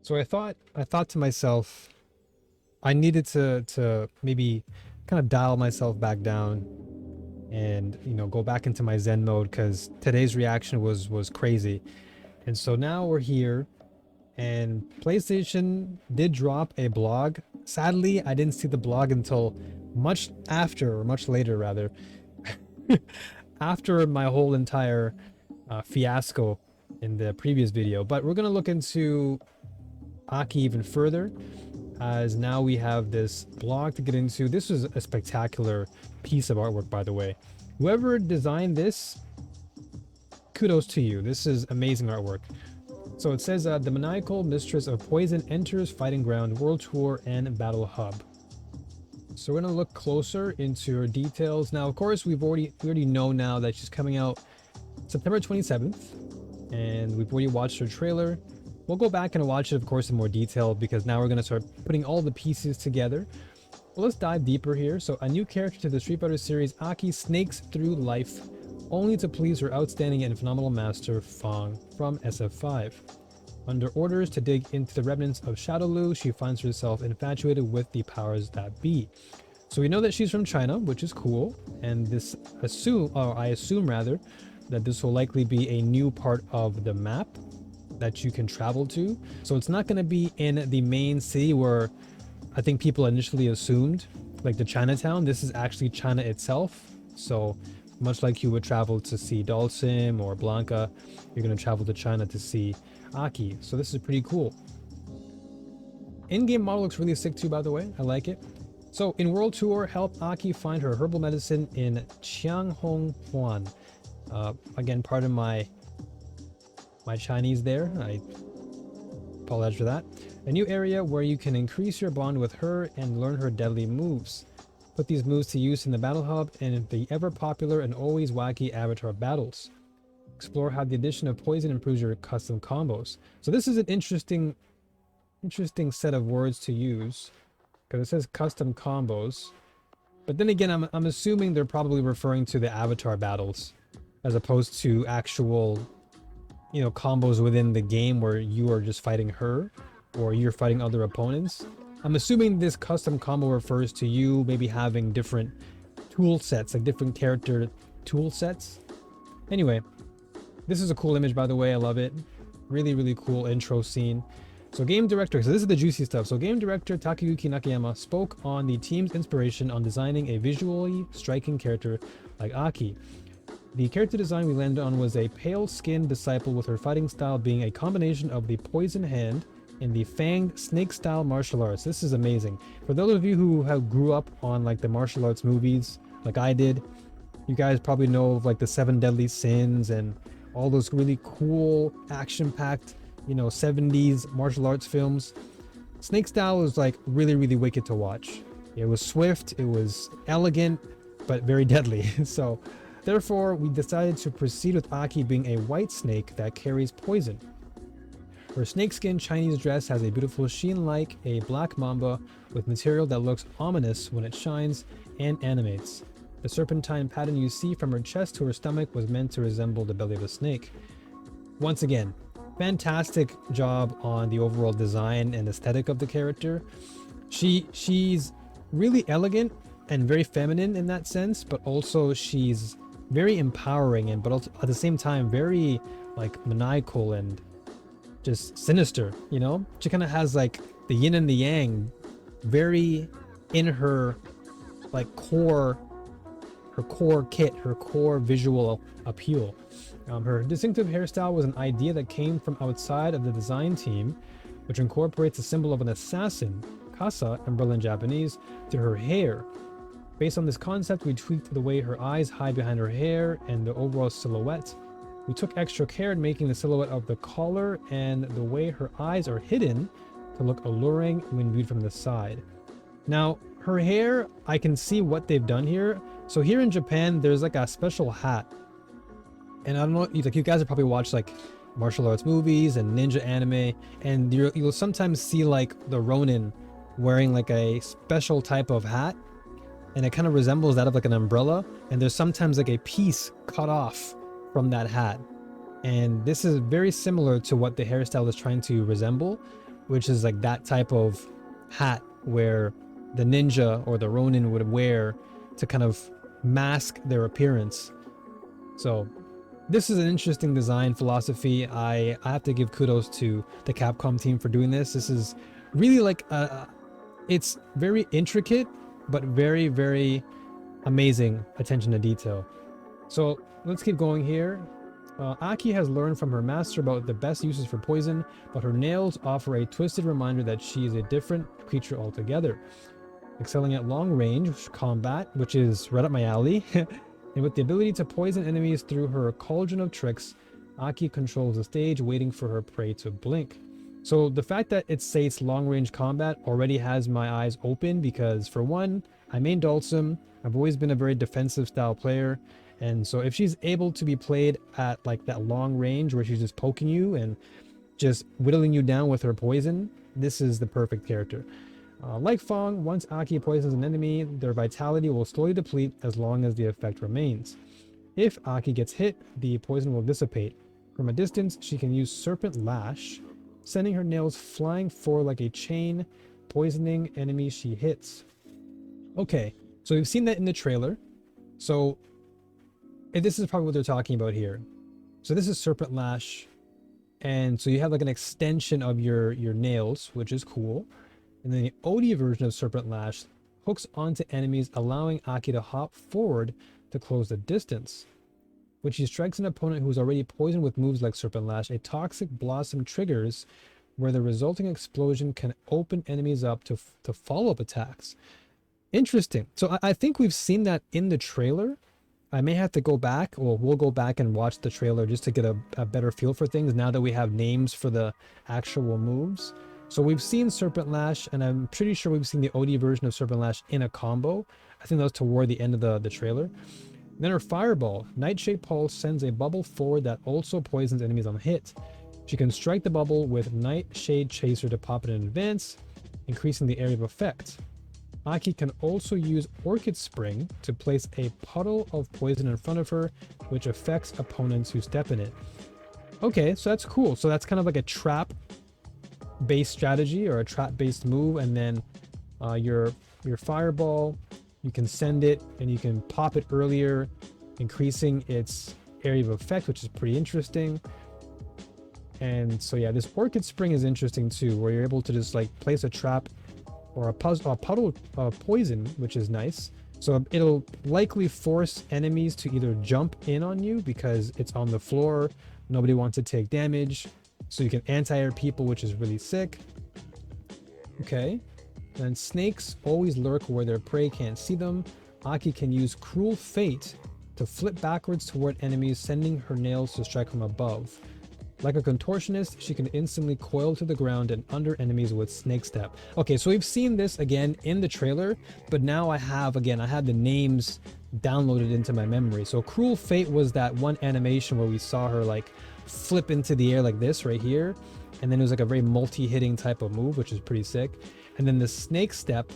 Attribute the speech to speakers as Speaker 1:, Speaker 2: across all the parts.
Speaker 1: So I thought to myself, I needed to maybe kind of dial myself back down and go back into my Zen mode because today's reaction was crazy. And so now we're here, and PlayStation did drop a blog. Sadly, I didn't see the blog until much after, or much later rather, after my whole entire fiasco in the previous video. But we're gonna look into A.K.I even further, as now we have this blog to get into. This was a spectacular piece of artwork, by the way. Whoever designed this, kudos to you. This is amazing artwork. So it says the maniacal mistress of poison enters fighting ground, world tour, and battle hub. So we're gonna look closer into her details. Now, of course, we already know now that she's coming out September 27th, and we've already watched her trailer. We'll go back and watch it, of course, in more detail, because now we're going to start putting all the pieces together. Well, let's dive deeper here. So a new character to the Street Fighter series, A.K.I snakes through life only to please her outstanding and phenomenal master, Fong, from SF5. Under orders to dig into the remnants of Shadowloo, she finds herself infatuated with the powers that be. So we know that she's from China, which is cool, and I assume rather, that this will likely be a new part of the map that you can travel to. So it's not going to be in the main city where I think people initially assumed, like the Chinatown. This is actually China itself. So much like you would travel to see Dalsim or Blanca, you're going to travel to China to see A.K.I. So this is pretty cool. In-game model looks really sick too, by the way. I like it. So in World Tour, help A.K.I find her herbal medicine in Chianghonghuan. Again, pardon my Chinese there. I apologize for that. A new area where you can increase your bond with her and learn her deadly moves. Put these moves to use in the battle hub and the ever popular and always wacky avatar battles. Explore how the addition of poison improves your custom combos. So this is an interesting set of words to use, because it says custom combos. But then again, I'm assuming they're probably referring to the avatar battles as opposed to actual combos within the game where you are just fighting her or you're fighting other opponents. I'm assuming this custom combo refers to you maybe having different tool sets, like different character tool sets. Anyway, this is a cool image, by the way. I love it. Really, really cool intro scene. So game director, so this is the juicy stuff. So game director Takayuki Nakayama spoke on the team's inspiration on designing a visually striking character like A.K.I. The character design we landed on was a pale-skinned disciple, with her fighting style being a combination of the poison hand and the fanged snake-style martial arts. This is amazing. For those of you who have grew up on like the martial arts movies, like I did, you guys probably know of like the 7 Deadly Sins and all those really cool, action-packed, 70s martial arts films. Snake style is like really, really wicked to watch. It was swift, it was elegant, but very deadly. So therefore, we decided to proceed with A.K.I being a white snake that carries poison. Her snakeskin Chinese dress has a beautiful sheen like a black mamba, with material that looks ominous when it shines and animates. The serpentine pattern you see from her chest to her stomach was meant to resemble the belly of a snake. Once again, fantastic job on the overall design and aesthetic of the character. She's really elegant and very feminine in that sense, but also she's very empowering, and but also at the same time very like maniacal and just sinister. She kind of has like the yin and the yang very in her like core visual appeal. Her distinctive hairstyle was an idea that came from outside of the design team, which incorporates the symbol of an assassin, kasa, umbrella in Japanese, to her hair. Based on this concept, we tweaked the way her eyes hide behind her hair and the overall silhouette. We took extra care in making the silhouette of the collar and the way her eyes are hidden to look alluring when viewed from the side. Now, her hair, I can see what they've done here. So here in Japan, there's like a special hat. And I don't know, like you guys have probably watched like martial arts movies and ninja anime, and you'll sometimes see like the Ronin wearing like a special type of hat, and it kind of resembles that of like an umbrella, and there's sometimes like a piece cut off from that hat. And this is very similar to what the hairstyle is trying to resemble. which is like that type of hat where the ninja or the ronin would wear to kind of mask their appearance. So this is an interesting design philosophy. I have to give kudos to the Capcom team for doing this. This is really like it's very intricate, but very, very amazing attention to detail. So let's keep going here. Aki has learned from her master about the best uses for poison, but her nails offer a twisted reminder that she is a different creature altogether. Excelling at long range combat, which is right up my alley, and with the ability to poison enemies through her cauldron of tricks, Aki controls the stage, waiting for her prey to blink. So the fact that it states long range combat already has my eyes open, because for one, I main Dhalsim. I've always been a very defensive style player. And so if she's able to be played at like that long range where she's just poking you and just whittling you down with her poison, this is the perfect character. Like Fong, once Aki poisons an enemy, their vitality will slowly deplete as long as the effect remains. If Aki gets hit, the poison will dissipate. From a distance, she can use Serpent Lash, sending her nails flying forward like a chain, poisoning enemies she hits. Okay, so we've seen that in the trailer. So this is probably what they're talking about here. So this is Serpent Lash, and so you have like an extension of your nails, which is cool. And then the OD version of Serpent Lash hooks onto enemies, allowing Aki to hop forward to close the distance. When she strikes an opponent who is already poisoned with moves like Serpent Lash, a Toxic Blossom triggers, where the resulting explosion can open enemies up to follow-up attacks. Interesting. So I think we've seen that in the trailer. I may have to go back, or we'll go back and watch the trailer just to get a better feel for things now that we have names for the actual moves. So we've seen Serpent Lash, and I'm pretty sure we've seen the OD version of Serpent Lash in a combo. I think that was toward the end of the trailer. Then her Fireball, Nightshade Pulse, sends a bubble forward that also poisons enemies on hit. She can strike the bubble with Nightshade Chaser to pop it in advance, increasing the area of effect. Aki can also use Orchid Spring to place a puddle of poison in front of her, which affects opponents who step in it. Okay, so that's cool. So that's kind of like a trap-based strategy, or a trap-based move, and then your Fireball, you can send it and you can pop it earlier, increasing its area of effect, which is pretty interesting. And so yeah, this Orchid Spring is interesting too, where you're able to just like place a trap or a puddle of poison, which is nice. So it'll likely force enemies to either jump in on you because it's on the floor, nobody wants to take damage, so you can anti-air people, which is really sick. Okay, and snakes always lurk where their prey can't see them. Aki can use Cruel Fate to flip backwards toward enemies, sending her nails to strike from above. Like a contortionist, she can instantly coil to the ground and under enemies with Snake Step. Okay, so we've seen this again in the trailer, but now I have the names downloaded into my memory. So Cruel Fate was that one animation where we saw her like flip into the air like this right here, and then it was like a very multi-hitting type of move, which is pretty sick. And then the Snake Step,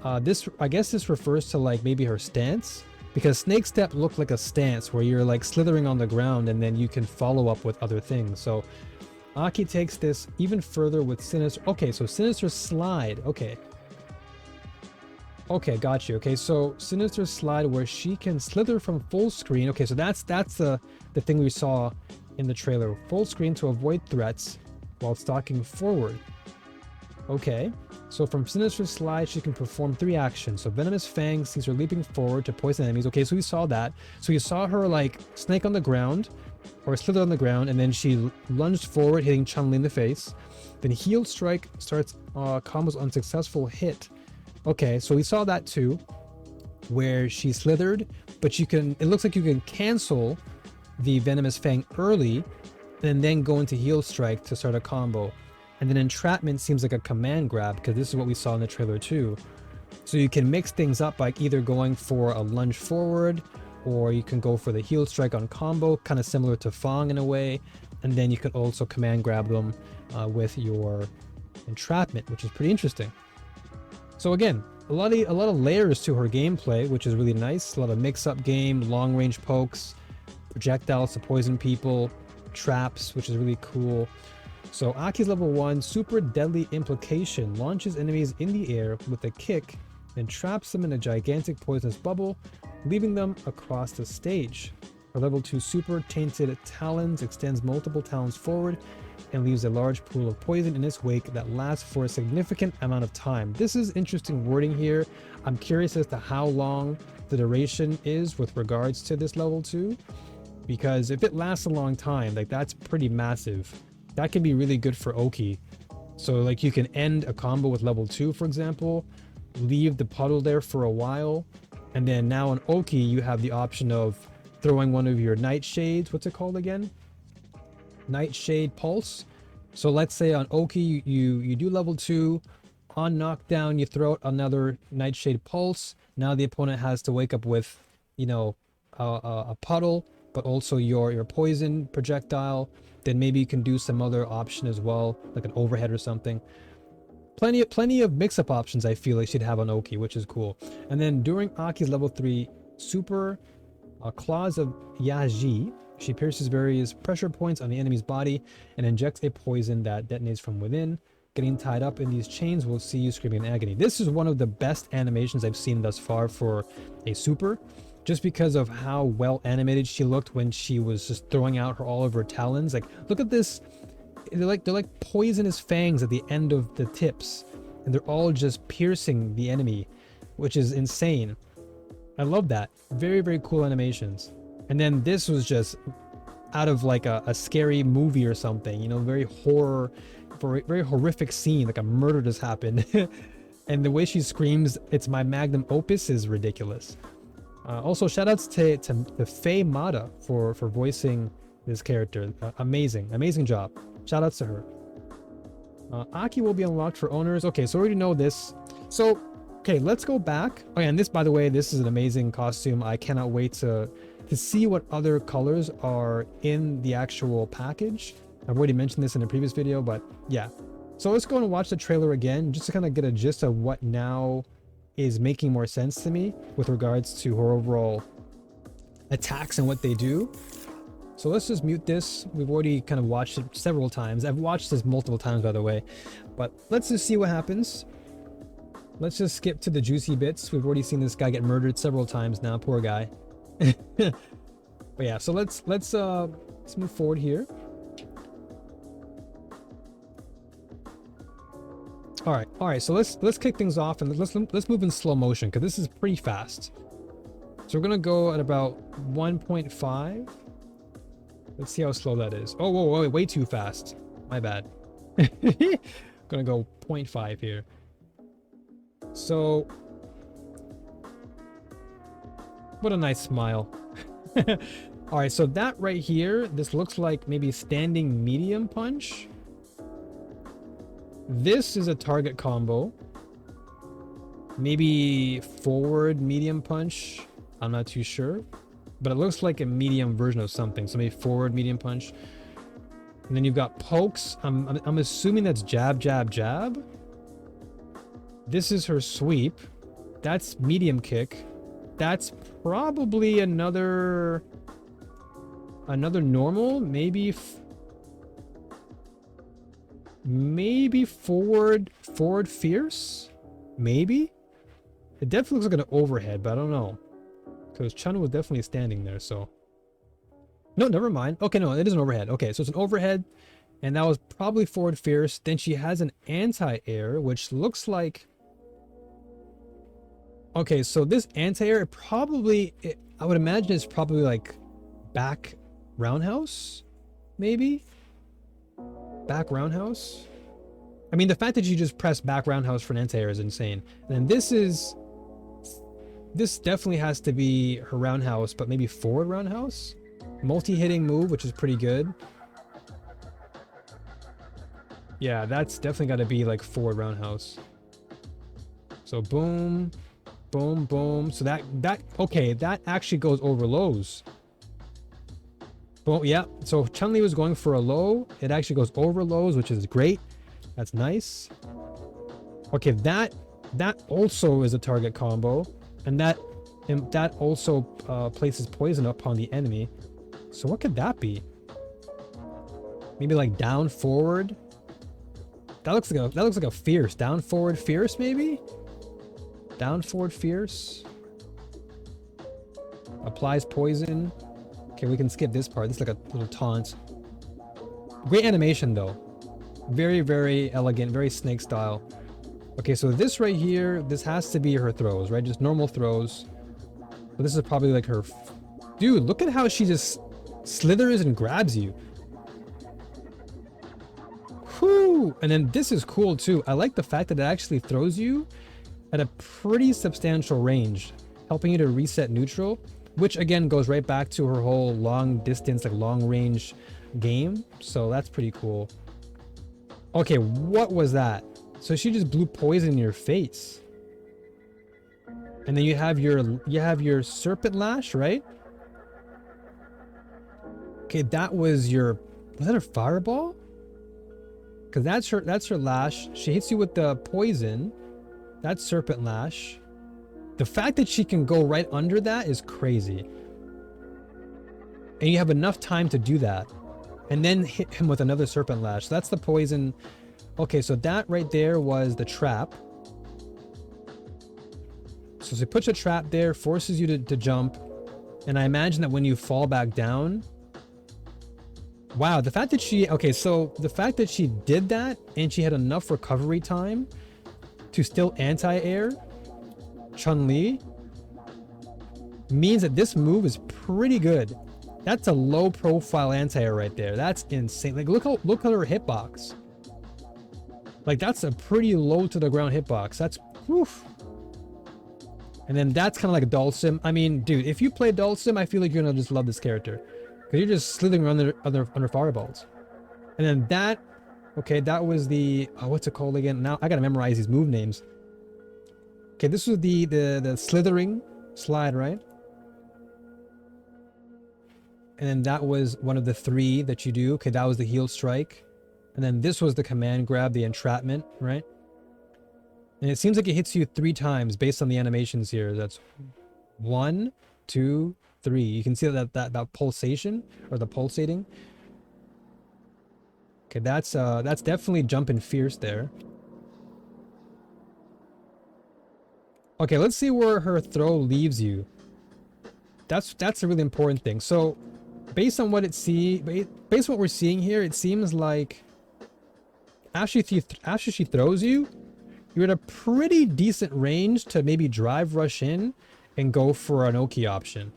Speaker 1: I guess this refers to like maybe her stance, because Snake Step looked like a stance where you're like slithering on the ground and then you can follow up with other things. So Aki takes this even further with Sinister. Okay, so Sinister Slide. Okay, got you. Okay, so Sinister Slide, where she can slither from full screen. Okay, so that's the thing we saw in the trailer. Full screen to avoid threats while stalking forward. Okay, so from Sinister Slide, she can perform 3 actions. So Venomous Fang sees her leaping forward to poison enemies. Okay, so we saw that. So you saw her like snake on the ground, or slither on the ground, and then she lunged forward, hitting Chun-Li in the face. Then Heal Strike starts combos on successful hit. Okay, so we saw that too, where she slithered, but it looks like you can cancel the Venomous Fang early, and then go into Heal Strike to start a combo. And then Entrapment seems like a command grab, because this is what we saw in the trailer too. So you can mix things up by either going for a lunge forward, or you can go for the Heal Strike on combo, kind of similar to Fong in a way. And then you can also command grab them with your Entrapment, which is pretty interesting. So again, a lot of layers to her gameplay, which is really nice. A lot of mix-up game, long-range pokes, projectiles to poison people, traps, which is really cool. So Aki's level 1 super deadly implication launches enemies in the air with a kick and traps them in a gigantic poisonous bubble, leaving them across the stage. Her level 2 super tainted talons extends multiple talons forward and leaves a large pool of poison in its wake that lasts for a significant amount of time. This is interesting wording here. I'm curious as to how long the duration is with regards to this level 2, because if it lasts a long time, like that's pretty massive. That can be really good for Oki. So like you can end a combo with level 2, for example, leave the puddle there for a while, and then now on Oki you have the option of throwing one of your Nightshades, what's it called again? Nightshade Pulse. So let's say on Oki you do level 2, on knockdown you throw out another Nightshade Pulse. Now the opponent has to wake up with, you know, a puddle, but also your poison projectile. Then maybe you can do some other option as well, like an overhead or something. Plenty of mix-up options I feel like she'd have on Oki, which is cool. And then during Aki's level 3 super Claws of Yaji, she pierces various pressure points on the enemy's body and injects a poison that detonates from within. Getting tied up in these chains will see you screaming in agony. This is one of the best animations I've seen thus far for a super, just because of how well animated she looked when she was just throwing out all of her talons. Like, look at this. They're like poisonous fangs at the end of the tips, and they're all just piercing the enemy, which is insane. I love that. Very, very cool animations. And then this was just out of like a scary movie or something, you know, very horrific scene, like a murder just happened. And the way she screams, "It's my magnum opus," is ridiculous. Also, shoutouts to Faye Mata for voicing this character. Amazing job. Shoutouts to her. Aki will be unlocked for owners. Okay, so we already know this. So, okay, let's go back. Oh, yeah, and this, by the way, this is an amazing costume. I cannot wait to see what other colors are in the actual package. I've already mentioned this in a previous video, but yeah. So let's go and watch the trailer again, just to kind of get a gist of what now is making more sense to me with regards to her overall attacks and what they do. So let's just mute this. We've already kind of watched it several times. I've watched this multiple times, by the way, but let's just see what happens. Let's just skip to the juicy bits. We've already seen this guy get murdered several times now, poor guy. But yeah, so let's move forward here. All right. So let's kick things off and let's move in slow motion, because this is pretty fast. So we're gonna go at about 1.5. Let's see how slow that is. Oh, whoa, way too fast. My bad. Gonna go 0.5 here. So, what a nice smile. All right, so that right here, this looks like maybe standing medium punch. This is a target combo. Maybe forward medium punch. I'm not too sure, but it looks like a medium version of something. So maybe forward medium punch. And then you've got pokes. I'm assuming that's jab, jab, jab. This is her sweep. That's medium kick. That's probably another normal, maybe forward fierce, maybe. It definitely looks like an overhead, but I don't know, because Chun was definitely standing there. So no, never mind. Okay, no, it is an overhead. Okay, so it's an overhead, and that was probably forward fierce. Then she has an anti-air, which looks like, okay, so this anti-air probably, I would imagine it's probably like back roundhouse, maybe back roundhouse. I mean, the fact that you just press back roundhouse for an anti-air is insane. And then this definitely has to be her roundhouse, but maybe forward roundhouse, multi-hitting move, which is pretty good. Yeah, that's definitely got to be like forward roundhouse. So boom, boom, boom. So that okay, that actually goes over lows. Well, yeah, so Chun-Li was going for a low. It actually goes over lows, which is great. That's nice. Okay, that also is a target combo, and that also places poison upon the enemy. So what could that be? Maybe like down forward. That looks like a fierce. Down forward fierce maybe? Down forward fierce. Applies poison. Okay, we can skip this part. This is like a little taunt. Great animation though. Very, very elegant, very Snake style. Okay, so this right here, this has to be her throws, right? Just normal throws. But this is probably like her... Dude, look at how she just slithers and grabs you. Whew! And then this is cool too. I like the fact that it actually throws you at a pretty substantial range, helping you to reset neutral, which again goes right back to her whole long distance, like long range game. So that's pretty cool. Okay, what was that? So she just blew poison in your face. And then you have your serpent lash, right? Okay, that was that her fireball? Because that's her lash. She hits you with the poison. That's serpent lash. The fact that she can go right under that is crazy. And you have enough time to do that. And then hit him with another serpent lash. So that's the poison. Okay, so that right there was the trap. So she puts a trap there, forces you to jump. And I imagine that when you fall back down... Wow, the fact that she... Okay, so the fact that she did that and she had enough recovery time to still anti-air Chun-Li means that this move is pretty good. That's a low profile anti-air right there. That's insane. Like look at her hitbox. Like that's a pretty low to the ground hitbox. That's woof. And then that's kind of like a Dhalsim. I mean, dude, if you play Dhalsim, I feel like you're gonna just love this character. Because you're just slithering around under fireballs. And then that, okay, that was the, what's it called again? Now I gotta memorize these move names. Okay, this was the slithering slide, right? And then that was one of the 3 that you do. Okay, that was the heel strike. And then this was the command grab, the entrapment, right? And it seems like it hits you 3 times based on the animations here. That's 1, 2, 3. You can see that pulsation or the pulsating. Okay, that's definitely jumping fierce there. Okay, let's see where her throw leaves you. That's a really important thing. So, based on what based on what we're seeing here, it seems like after she throws you, you're at a pretty decent range to maybe drive rush in and go for an Oki option.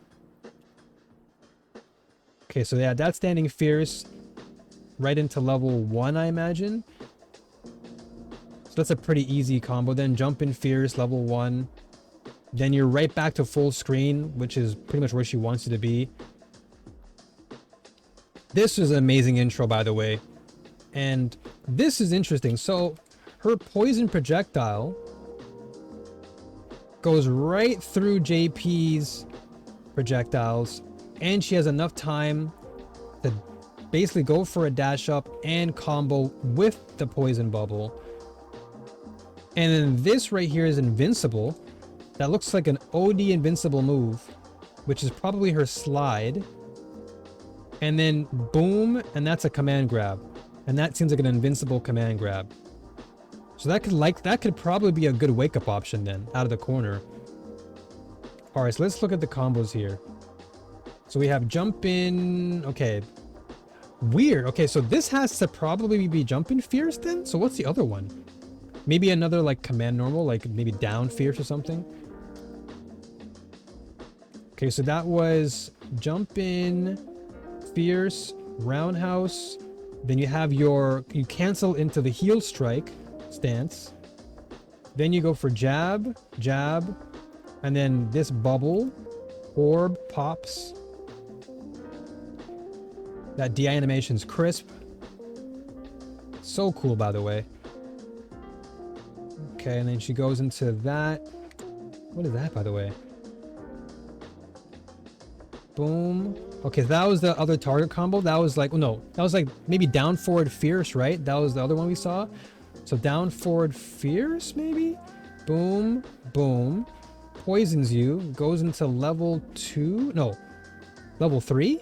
Speaker 1: Okay, so yeah, that's standing fierce right into level 1, I imagine. So that's a pretty easy combo. Then jump in fierce, level 1. Then you're right back to full screen, which is pretty much where she wants you to be. This is an amazing intro, by the way. And this is interesting. So her poison projectile goes right through JP's projectiles, and she has enough time to basically go for a dash up and combo with the poison bubble. And then this right here is invincible. That looks like an OD invincible move, which is probably her slide. And then boom, and that's a command grab. And that seems like an invincible command grab. So that could probably be a good wake up option then, out of the corner. Alright, so let's look at the combos here. So we have jump in, okay. Weird, okay, so this has to probably be jump in fierce then? So what's the other one? Maybe another like command normal, like maybe down fierce or something. Okay, so that was jump in, fierce, roundhouse. Then you have you cancel into the heel strike stance. Then you go for jab, jab, and then this bubble, orb pops. That DI animation's crisp. So cool, by the way. Okay, and then she goes into that. What is that, by the way? Boom. Okay, that was the other target combo. That was like, oh no, that was like maybe down forward fierce, right? That was the other one we saw. So down forward fierce, maybe? Boom, boom. Poisons you, goes into level 2. No, level 3?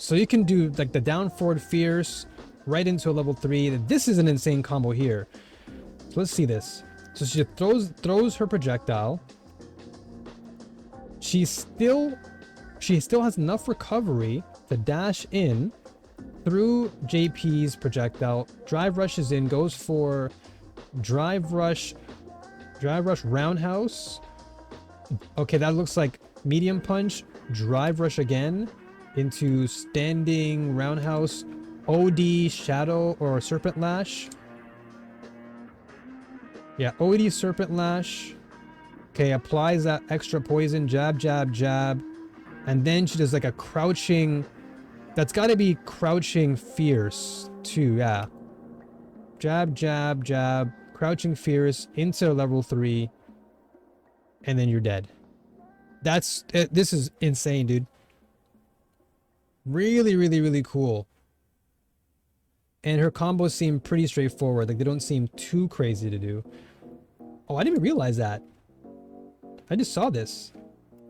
Speaker 1: So you can do like the down forward fierce right into a level 3. This is an insane combo here. So let's see this. So she throws her projectile. She still has enough recovery to dash in through JP's projectile. Drive rushes in, goes for drive rush roundhouse. Okay, that looks like medium punch. Drive rush again into standing roundhouse. OD shadow or serpent lash. Yeah, OD serpent lash. Okay, applies that extra poison. Jab, jab, jab. And then she does like a crouching. That's got to be crouching fierce too, yeah. Jab, jab, jab. Crouching fierce into level 3. And then you're dead. This is insane, dude. Really, really, really cool. And her combos seem pretty straightforward. Like, they don't seem too crazy to do. Oh, I didn't even realize that. I just saw this.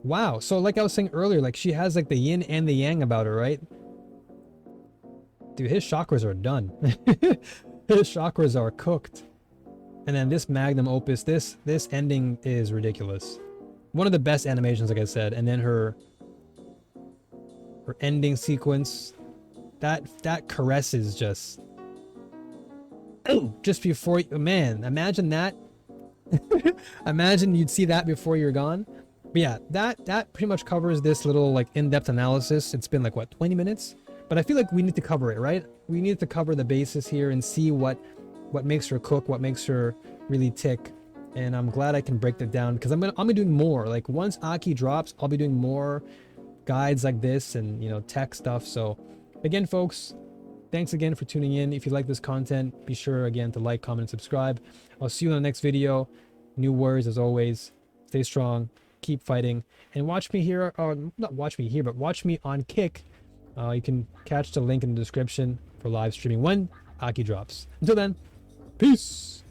Speaker 1: Wow. So like I was saying earlier, like she has like the yin and the yang about her, right? Dude, his chakras are done. His chakras are cooked. And then this magnum opus, this ending is ridiculous. One of the best animations, like I said. And then her ending sequence, that caresses just before, man, imagine that. Imagine you'd see that before you're gone. But yeah, that pretty much covers this little like in-depth analysis. It's been like what, 20 minutes? But I feel like we need to cover it, right? We need to cover the basis here and see what makes her cook, what makes her really tick. And I'm glad I can break that down because I'm gonna be doing more. Like once A.K.I drops, I'll be doing more guides like this and, you know, tech stuff. So again, folks, thanks again for tuning in. If you like this content, be sure again to like, comment, and subscribe. I'll see you in the next video. New words as always. Stay strong, keep fighting, and watch me here, or not watch me here, but watch me on Kick. You can catch the link in the description for live streaming when A.K.I drops. Until then, peace!